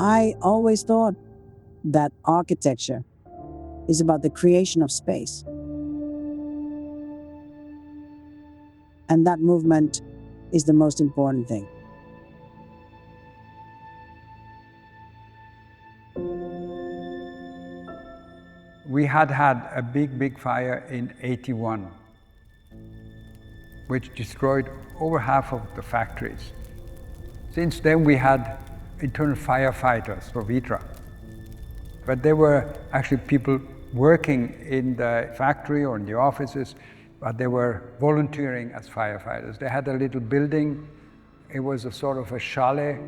I always thought that architecture is about the creation of space. And that movement is the most important thing. We had a big fire in '81, which destroyed over half of the factories. Since then we had internal firefighters for Vitra. But they were actually people working in the factory or in the offices, but they were volunteering as firefighters. They had a little building. It was a sort of a chalet,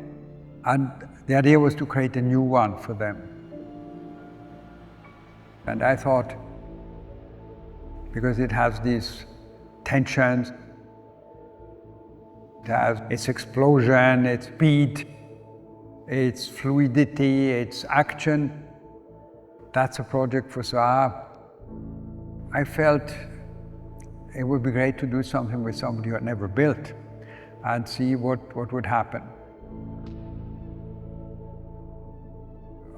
and the idea was to create a new one for them. And I thought, because it has these tensions, it has its explosion, its speed, its fluidity, its action, that's a project for Zaha. I felt it would be great to do something with somebody who had never built and see what would happen.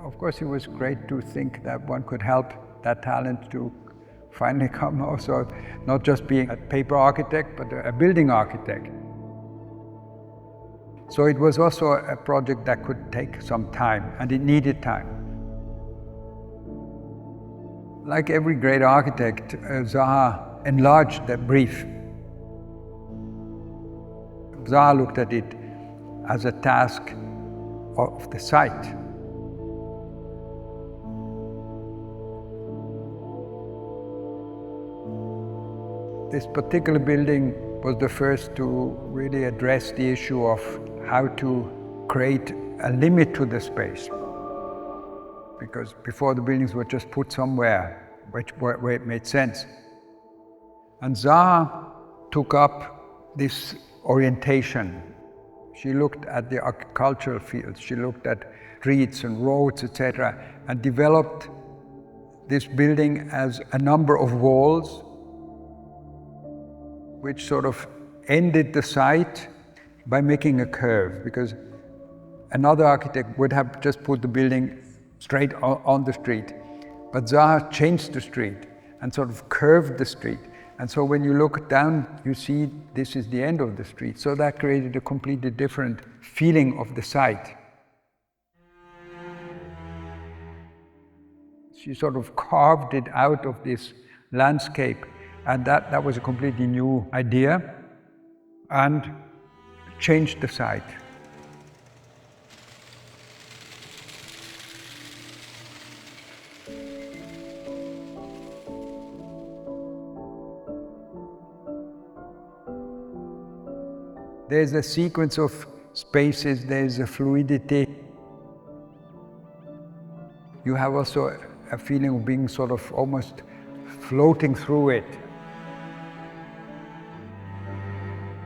Of course, it was great to think that one could help that talent to finally come also, not just being a paper architect, but a building architect. So it was also a project that could take some time, and it needed time. Like every great architect, Zaha enlarged the brief. Zaha looked at it as a task of the site. This particular building was the first to really address the issue of how to create a limit to the space. Because before the buildings were just put somewhere where it made sense. And Zaha took up this orientation. She looked at the agricultural fields, she looked at streets and roads, etc., and developed this building as a number of walls which sort of ended the site by making a curve, because another architect would have just put the building straight on the street. But Zaha changed the street and sort of curved the street. And so when you look down, you see this is the end of the street. So that created a completely different feeling of the site. She sort of carved it out of this landscape. And that was a completely new idea and changed the site. There's a sequence of spaces, there's a fluidity. You have also a feeling of being sort of almost floating through it.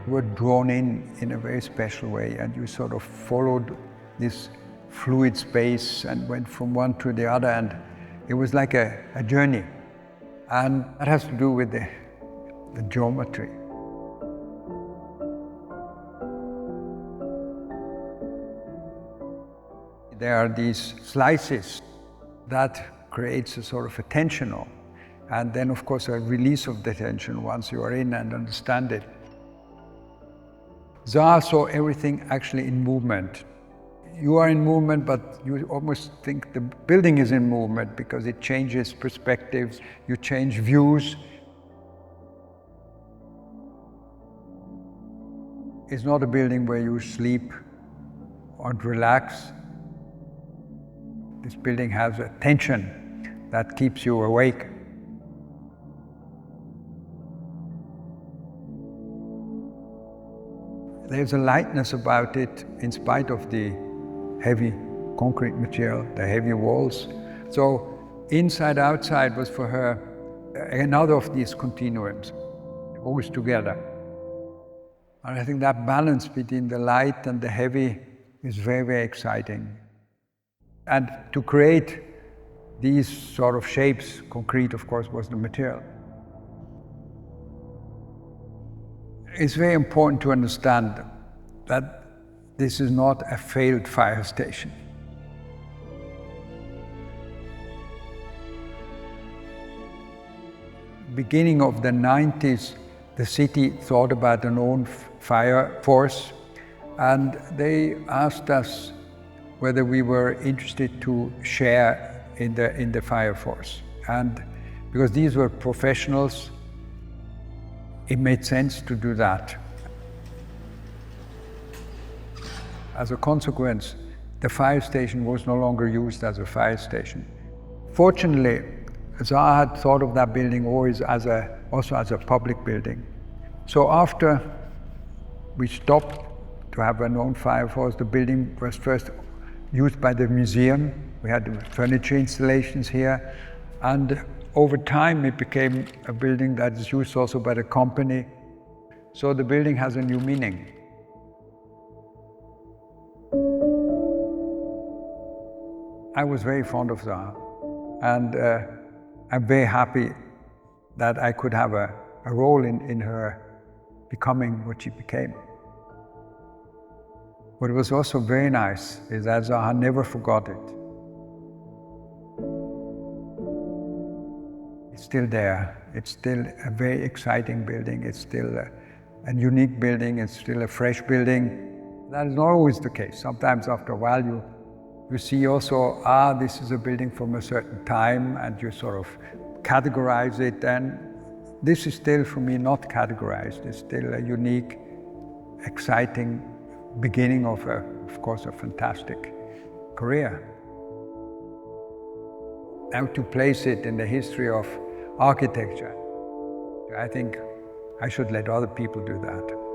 You were drawn in a very special way, and you sort of followed this fluid space and went from one to the other, and it was like a journey. And that has to do with the geometry. There are these slices that creates a sort of a tensional, and then of course a release of the tension once you are in and understand it. Zaha saw everything actually in movement. You are in movement, but you almost think the building is in movement because it changes perspectives, you change views. It's not a building where you sleep or relax. This building has a tension that keeps you awake. There's a lightness about it in spite of the heavy concrete material, the heavy walls. So inside, outside was for her another of these continuums, always together. And I think that balance between the light and the heavy is very, very exciting. And to create these sort of shapes, concrete, of course, was the material. It's very important to understand that this is not a failed fire station. beginning of the 90s, the city thought about an own fire force, and they asked us whether we were interested to share in the fire force. And because these were professionals, it made sense to do that. As a consequence, the fire station was no longer used as a fire station. Fortunately, Zaha had thought of that building always also as a public building. So after we stopped to have our own fire force, the building was first used by the museum. We had furniture installations here, and over time it became a building that is used also by the company. So the building has a new meaning. I was very fond of Zaha, and I'm very happy that I could have a role in her becoming what she became. What was also very nice is that Zaha never forgot it. It's still there. It's still a very exciting building. It's still a unique building. It's still a fresh building. That is not always the case. Sometimes after a while you see also, this is a building from a certain time, and you sort of categorize it, and this is still, for me, not categorized. It's still a unique, exciting beginning of course, a fantastic career. Now to place it in the history of architecture, I think I should let other people do that.